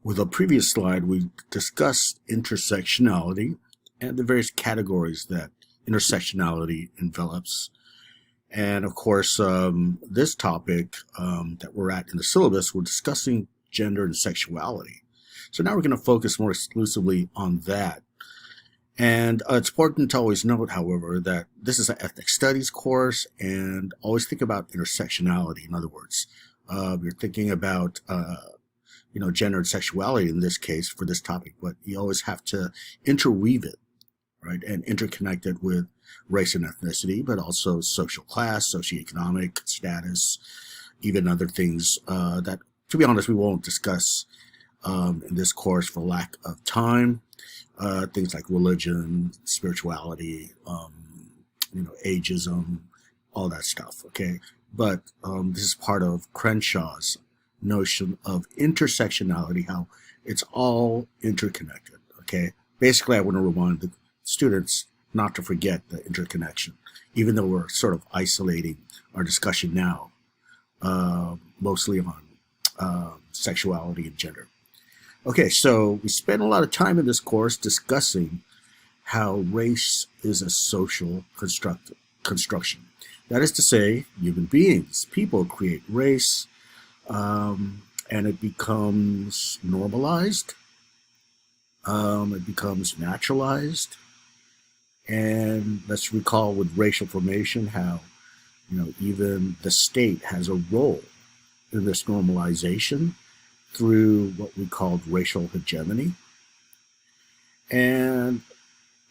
With a previous slide, we discussed intersectionality and the various categories that intersectionality envelops. And of course, this topic that we're at in the syllabus, we're discussing gender and sexuality. So now we're going to focus more exclusively on that. And it's important to always note, however, that this is an ethnic studies course, and always think about intersectionality. In other words, you're thinking about gender and sexuality in this case for this topic, but you always have to interweave it, right, and interconnect it with race and ethnicity, but also social class, socioeconomic status, even other things that, to be honest, we won't discuss in this course for lack of time. Things like religion, spirituality, ageism, all that stuff. Okay, but this is part of Crenshaw's notion of intersectionality, how it's all interconnected. Okay, basically, I want to remind the students not to forget the interconnection, even though we're sort of isolating our discussion now, mostly on sexuality and gender. Okay, so we spend a lot of time in this course discussing how race is a social construction. That is to say, human beings, people create race, and it becomes normalized, it becomes naturalized, and let's recall with racial formation how, even the state has a role in this normalization through what we called racial hegemony. And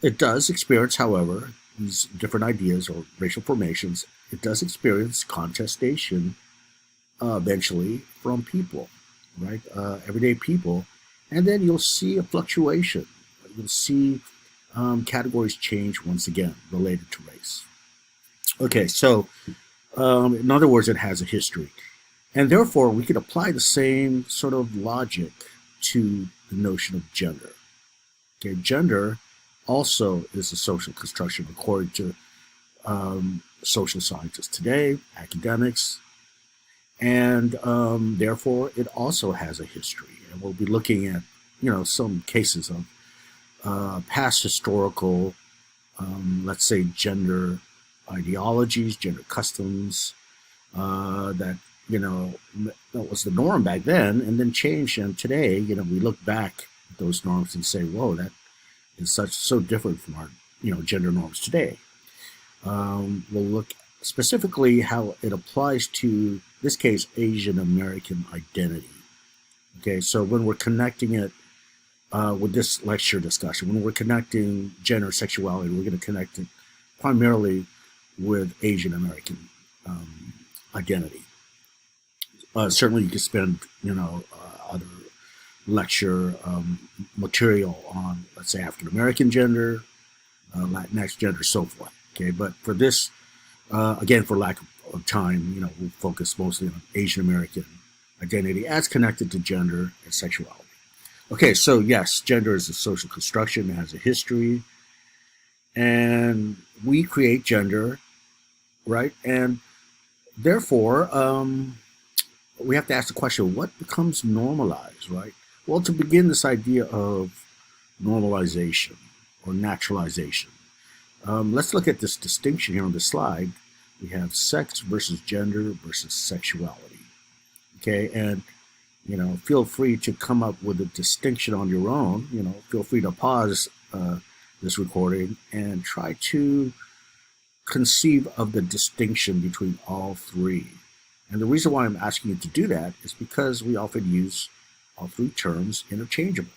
it does experience, however, these different ideas or racial formations, it does experience contestation eventually from people, right? Everyday people. And then you'll see a fluctuation. You'll see categories change once again related to race. Okay, so in other words, it has a history. And therefore, we could apply the same sort of logic to the notion of gender. Okay, gender also is a social construction according to social scientists today, academics, and therefore it also has a history. And we'll be looking at, some cases of past historical, let's say, gender ideologies, gender customs that that was the norm back then, and then changed. And today, we look back at those norms and say, "Whoa, that is so different from our, gender norms today." We'll look specifically how it applies to this case, Asian American identity. Okay, so when we're connecting it with this lecture discussion, when we're connecting gender sexuality, we're going to connect it primarily with Asian American identity. Certainly, you could spend, other lecture material on, let's say, African American gender, Latinx gender, so forth. Okay, but for this, again, for lack of time, we'll focus mostly on Asian American identity as connected to gender and sexuality. Okay, so yes, gender is a social construction, it has a history, and we create gender, right? And therefore, we have to ask the question, what becomes normalized, right? Well, to begin this idea of normalization or naturalization, let's look at this distinction here on the slide. We have sex versus gender versus sexuality. Okay, and feel free to come up with a distinction on your own. Feel free to pause this recording and try to conceive of the distinction between all three. And the reason why I'm asking you to do that is because we often use all three terms interchangeably,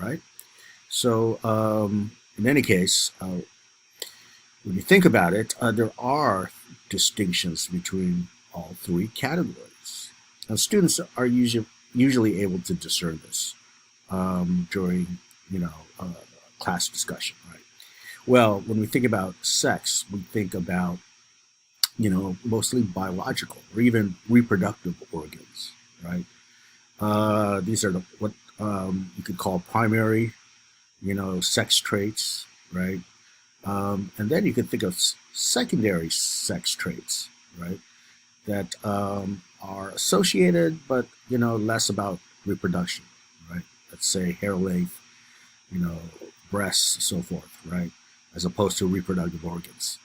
right? So in any case, when you think about it, there are distinctions between all three categories. And students are usually able to discern this during, class discussion, right? Well, when we think about sex, we think about mostly biological or even reproductive organs, right? These are what you could call primary, sex traits, right? And then you could think of secondary sex traits, right? That are associated, but less about reproduction, right? let's say hair length, you know, breasts, so forth, right? As opposed to reproductive organs.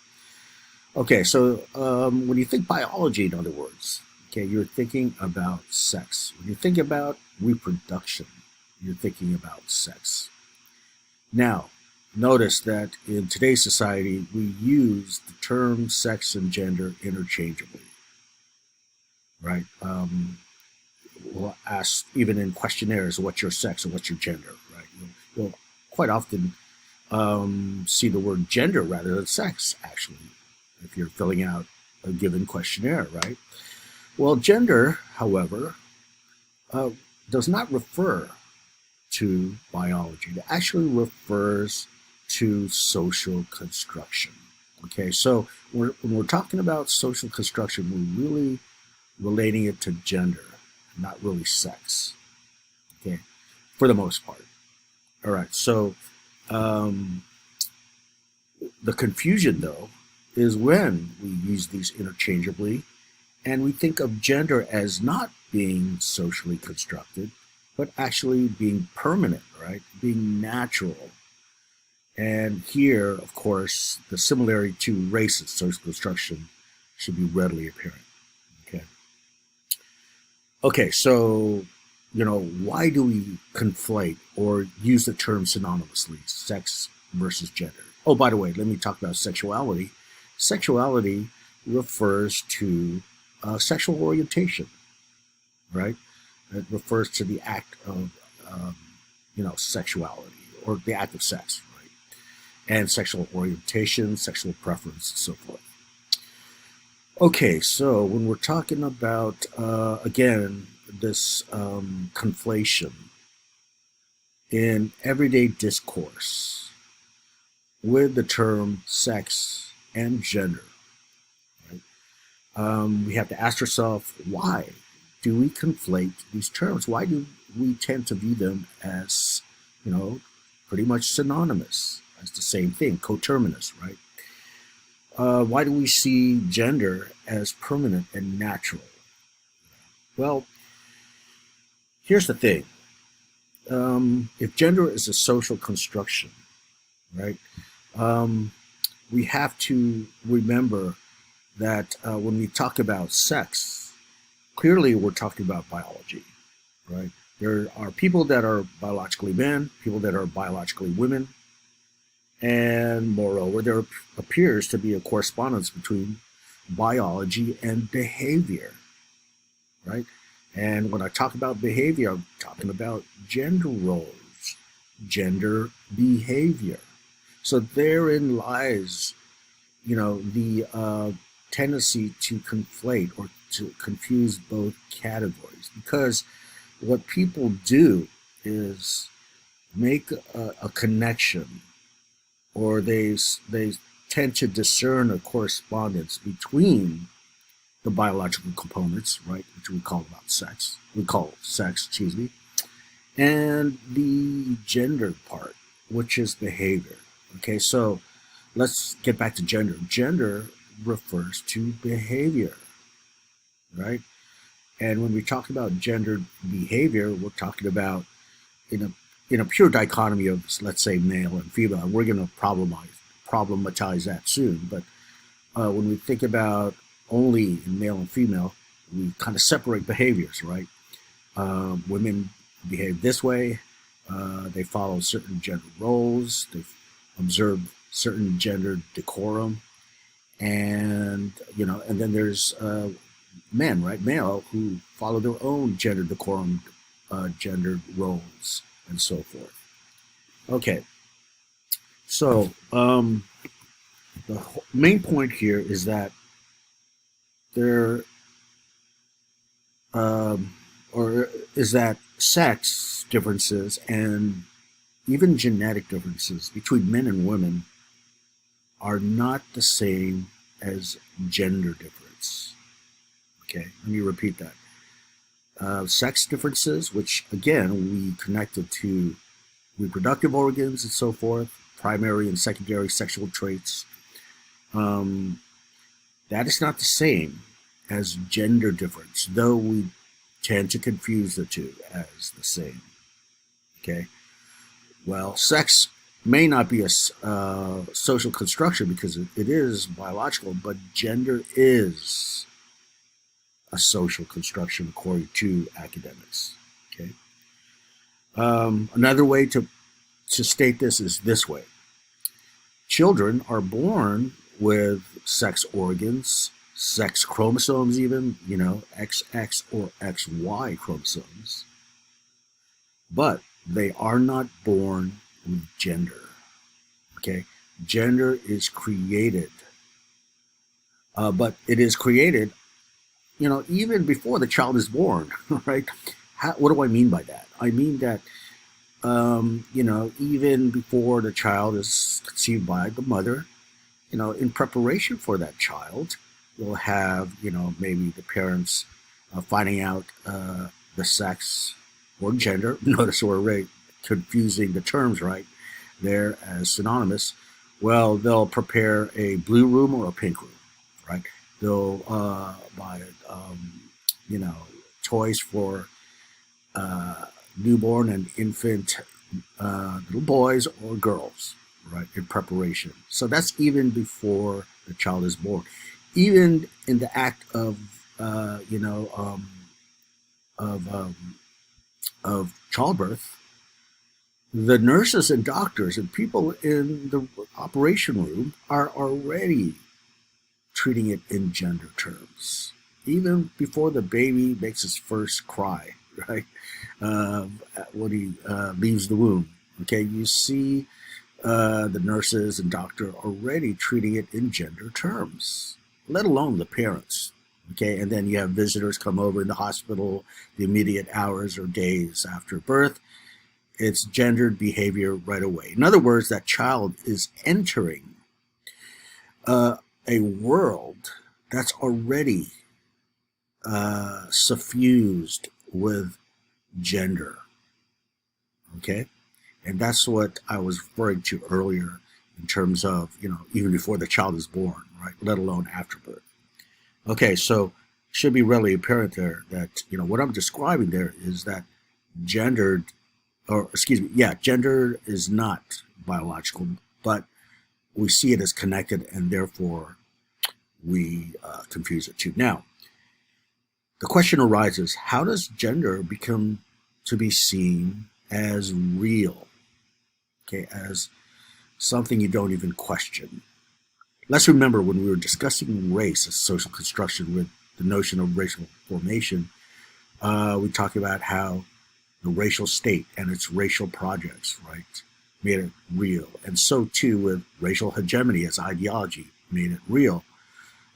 Okay, so when you think biology, in other words, okay, you're thinking about sex. When you think about reproduction, you're thinking about sex. Now, notice that in today's society, we use the term sex and gender interchangeably, right? We'll ask, even in questionnaires, what's your sex or what's your gender, right? You'll quite often see the word gender rather than sex, actually, if you're filling out a given questionnaire, right? Well, gender, however, uh, does not refer to biology. It actually refers to social construction. Okay, so when we're talking about social construction, we're really relating it to gender, not really sex. Okay, for the most part. All right, so um, the confusion, though, is when we use these interchangeably and we think of gender as not being socially constructed, but actually being permanent, right? Being natural. And here, of course, the similarity to race and social construction should be readily apparent. Okay. Okay, so, why do we conflate or use the term synonymously, sex versus gender? Oh, by the way, let me talk about sexuality. Sexuality refers to sexual orientation, right? It refers to the act of, sexuality or the act of sex, right? And sexual orientation, sexual preference, and so forth. Okay, so when we're talking about, again, this conflation in everyday discourse with the term sex and gender, right? We have to ask ourselves, why do we conflate these terms? Why do we tend to view them as, pretty much synonymous, as the same thing, coterminous, right? Why do we see gender as permanent and natural? Well, here's the thing. If gender is a social construction, right, um, we have to remember that when we talk about sex, clearly we're talking about biology, right? There are people that are biologically men, people that are biologically women, and moreover, there appears to be a correspondence between biology and behavior, right? And when I talk about behavior, I'm talking about gender roles, gender behavior. So therein lies, the tendency to conflate or to confuse both categories. Because what people do is make a connection, or they tend to discern a correspondence between the biological components, right, which we call sex, excuse me, and the gender part, which is behavior. Okay, so let's get back to gender. Gender refers to behavior, right? And when we talk about gender behavior, we're talking about in a pure dichotomy of, let's say, male and female. We're going to problematize that soon, but when we think about only in male and female, we kind of separate behaviors, right? Women behave this way. They follow certain gender roles. They observe certain gender decorum, and and then there's men, right? Male who follow their own gender decorum, gender roles, and so forth. Okay, so the main point here is that there or is that sex differences and even genetic differences between men and women are not the same as gender difference. Okay, let me repeat that. Sex differences, which again we connected to reproductive organs and so forth, primary and secondary sexual traits, um, that is not the same as gender difference, though we tend to confuse the two as the same. Okay. Well, sex may not be a social construction because it is biological, but gender is a social construction according to academics. Okay. Another way to state this is this way: children are born with sex organs, sex chromosomes, even, XX or XY chromosomes, but they are not born with gender. Okay, gender is created, but it is created, even before the child is born, right? What do I mean by that? I mean that, even before the child is conceived by the mother, in preparation for that child, you'll have, maybe the parents finding out the sex or gender. Notice we're already confusing the terms, right? There as synonymous. Well, they'll prepare a blue room or a pink room, right? They'll buy, you know, toys for newborn and infant little boys or girls, right, in preparation. So that's even before the child is born. Even in the act of, of, um, of childbirth, the nurses and doctors and people in the operation room are already treating it in gender terms, even before the baby makes his first cry, right? When he leaves the womb. Okay, you see the nurses and doctor already treating it in gender terms, let alone the parents. Okay, and then you have visitors come over in the hospital the immediate hours or days after birth. It's gendered behavior right away. In other words, that child is entering a world that's already suffused with gender. Okay? And that's what I was referring to earlier in terms of, even before the child is born, right? Let alone after birth. Okay, so it should be readily apparent there that, what I'm describing there is that gendered, or excuse me, yeah, gender is not biological, but we see it as connected and therefore we confuse it too. Now, the question arises, how does gender become to be seen as real? Okay, as something you don't even question. Let's remember when we were discussing race as social construction with the notion of racial formation, we talked about how the racial state and its racial projects, right, made it real. And so too with racial hegemony as ideology made it real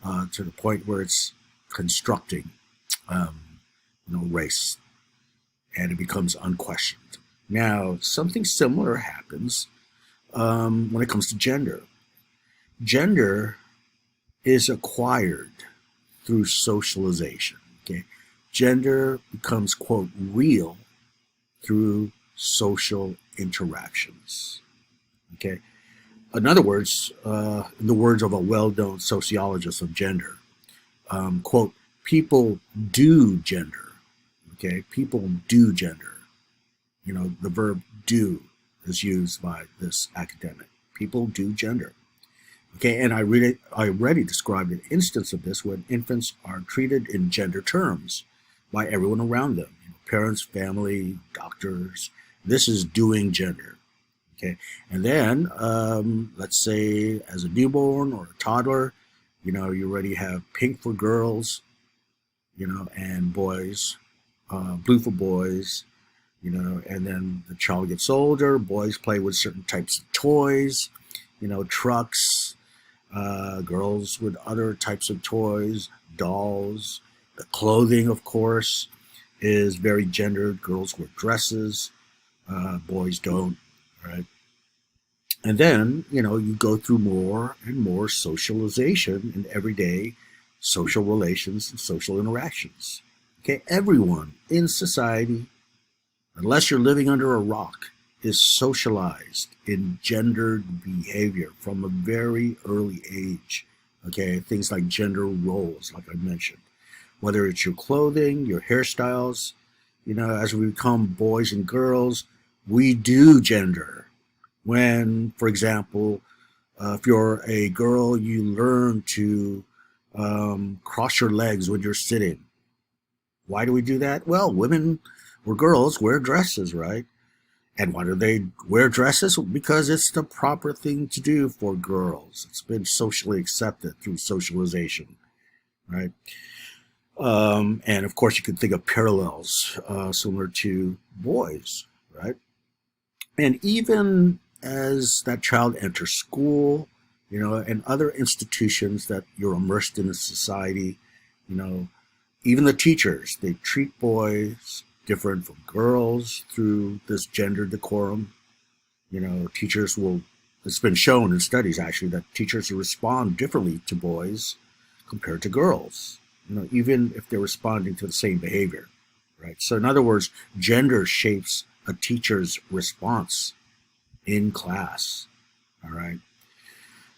to the point where it's constructing, race, and it becomes unquestioned. Now, something similar happens when it comes to gender. Gender is acquired through socialization. Okay, gender becomes, quote, real through social interactions. Okay, in other words, in the words of a well-known sociologist of gender, quote, people do gender. Okay, people do gender. The verb do is used by this academic. People do gender. Okay, and I already described an instance of this when infants are treated in gender terms by everyone around them, parents, family, doctors. This is doing gender. Okay, and then let's say as a newborn or a toddler, you already have pink for girls, and boys, blue for boys, and then the child gets older, boys play with certain types of toys, trucks, girls with other types of toys, dolls. The clothing, of course, is very gendered. Girls wear dresses, boys don't, right? And then, you go through more and more socialization in everyday social relations and social interactions. Okay, everyone in society, unless you're living under a rock, is socialized in gendered behavior from a very early age. Okay, things like gender roles, like I mentioned, whether it's your clothing, your hairstyles, as we become boys and girls, We do gender. When, for example, if you're a girl, you learn to cross your legs when you're sitting. Why do we do that? Well, women or girls wear dresses, right? And why do they wear dresses? Because it's the proper thing to do for girls. It's been socially accepted through socialization, right? And of course, you can think of parallels similar to boys, right? And even as that child enters school, and other institutions that you're immersed in a society, you know, even the teachers, they treat boys different from girls through this gender decorum. Teachers will, it's been shown in studies actually that teachers respond differently to boys compared to girls, even if they're responding to the same behavior, right? So, in other words, gender shapes a teacher's response in class, all right?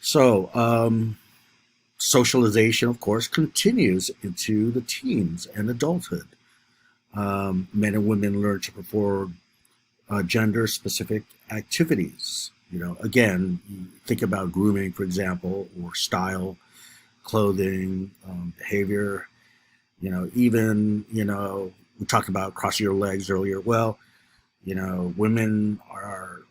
So, socialization, of course, continues into the teens and adulthood. Men and women learn to perform gender specific activities. Again, you think about grooming, for example, or style, clothing, behavior. Even, we talked about crossing your legs earlier. Well, women are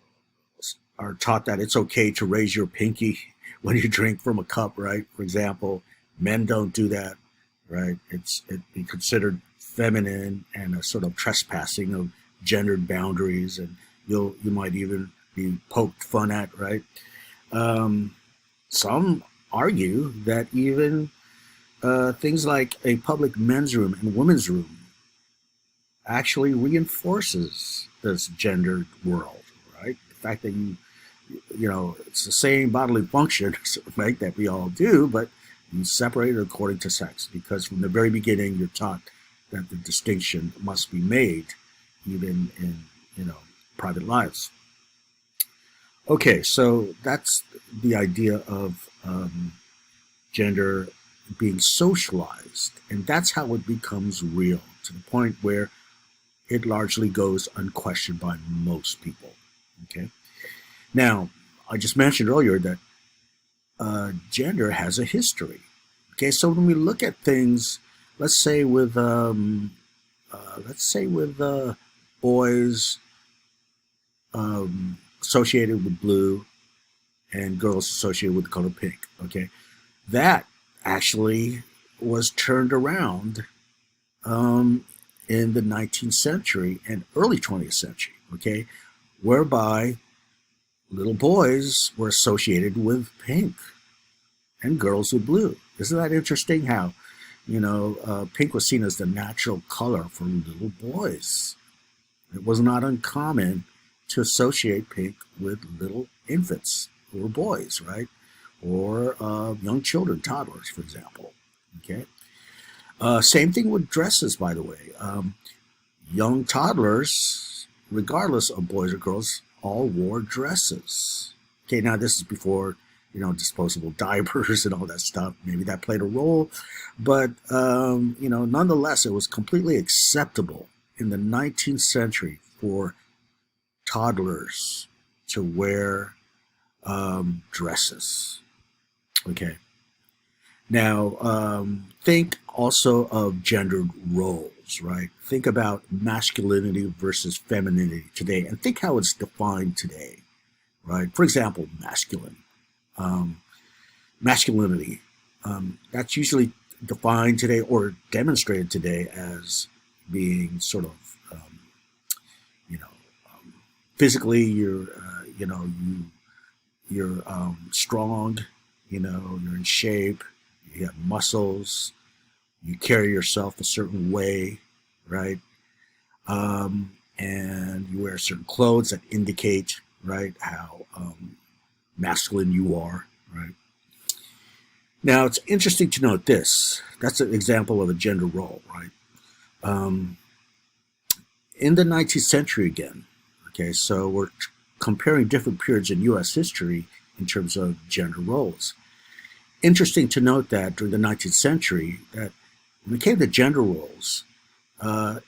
taught that it's okay to raise your pinky when you drink from a cup, right? For example, men don't do that, right? It be considered feminine and a sort of trespassing of gendered boundaries, and you might even be poked fun at, right? Um, some argue that even things like a public men's room and women's room actually reinforces this gendered world, right? The fact that it's the same bodily function, right, that we all do, but you separate it according to sex, because from the very beginning you're taught that the distinction must be made even in, private lives. Okay, so that's the idea of gender being socialized, and that's how it becomes real, to the point where it largely goes unquestioned by most people. Okay. Now, I just mentioned earlier that gender has a history. Okay, so when we look at things, let's say with boys associated with blue and girls associated with the color pink. Okay, that actually was turned around um, in the 19th century and early 20th century. Okay, whereby little boys were associated with pink and girls with blue. Isn't that interesting how, pink was seen as the natural color for little boys? It was not uncommon to associate pink with little infants who were boys, right? Or young children, toddlers, for example. Okay. Same thing with dresses, by the way. Young toddlers, regardless of boys or girls, all wore dresses. Okay, now this is before, disposable diapers and all that stuff. Maybe that played a role, but nonetheless, it was completely acceptable in the 19th century for toddlers to wear dresses. Okay. Now, think also of gendered roles, right? Think about masculinity versus femininity today, and think how it's defined today, right? For example, um, masculinity. That's usually defined today or demonstrated today as being sort of, you know, um, physically you're strong, you're in shape, you have muscles, you carry yourself a certain way, right? And you wear certain clothes that indicate, right, how masculine you are, right? Now, it's interesting to note this. That's an example of a gender role, right? Um, in the 19th century again, okay, so we're comparing different periods in U.S. history in terms of gender roles. Interesting to note that during the 19th century, that when it came to gender roles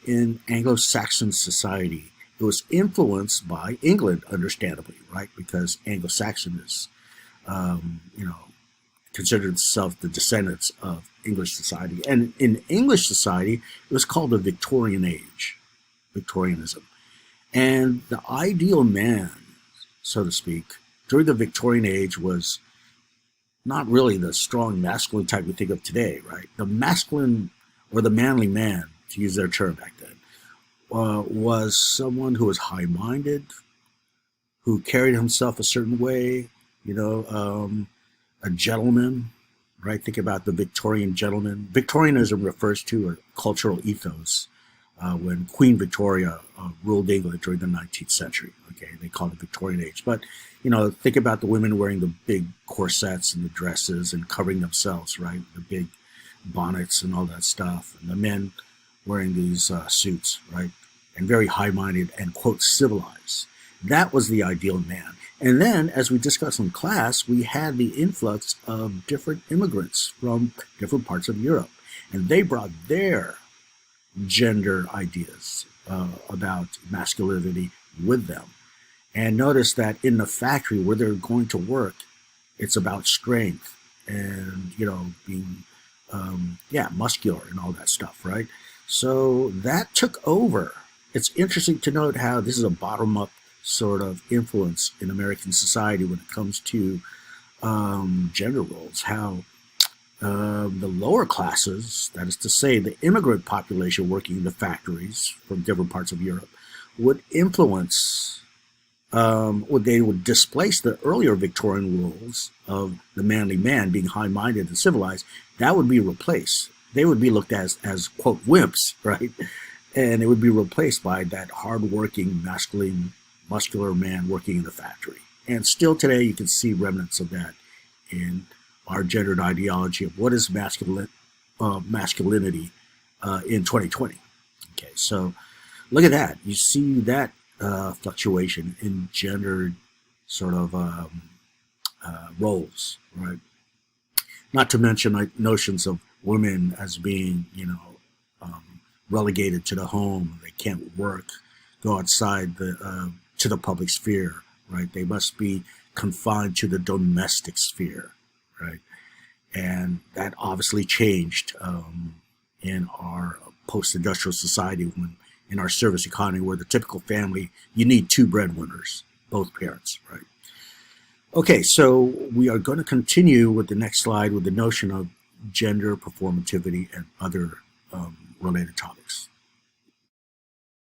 in Anglo-Saxon society, it was influenced by England, understandably, right? Because Anglo-Saxon is, you know, considered itself the descendants of English society. And in English society, it was called the Victorian Age, Victorianism. And the ideal man, so to speak, during the Victorian Age was not really the strong masculine type we think of today, right? The masculine or the manly man, to use their term back then, was someone who was high minded, who carried himself a certain way, you know, a gentleman, right? Think about the Victorian gentleman. Victorianism refers to a cultural ethos when Queen Victoria ruled England during the 19th century. Okay, they called it Victorian Age. But, you know, think about the women wearing the big corsets and the dresses and covering themselves, right? The big bonnets and all that stuff. And the men wearing these suits, right? And very high-minded and, quote, civilized. That was the ideal man. And then, as we discussed in class, we had the influx of different immigrants from different parts of Europe. And they brought their gender ideas about masculinity with them. And notice that in the factory where they're going to work, it's about strength and, you know, being, muscular and all that stuff, right? So that took over. It's interesting to note how this is a bottom-up sort of influence in American society when it comes to gender roles, how the lower classes, that is to say the immigrant population working in the factories from different parts of Europe, would influence, they would displace the earlier Victorian rules of the manly man being high-minded and civilized. That would be replaced. They would be looked at as, quote, wimps, right? And it would be replaced by that hard-working, masculine, muscular man working in the factory. And still today, you can see remnants of that in our gendered ideology of what is masculinity in 2020. Okay, so look at that. You see that fluctuation in gendered sort of roles, right? Not to mention like notions of women as being, you know, relegated to the home. They can't work, go outside to the public sphere, right? They must be confined to the domestic sphere, right? And that obviously changed in our post-industrial society, when in our service economy, where the typical family, you need two breadwinners, both parents, right? Okay, so we are going to continue with the next slide with the notion of gender performativity and other related topics.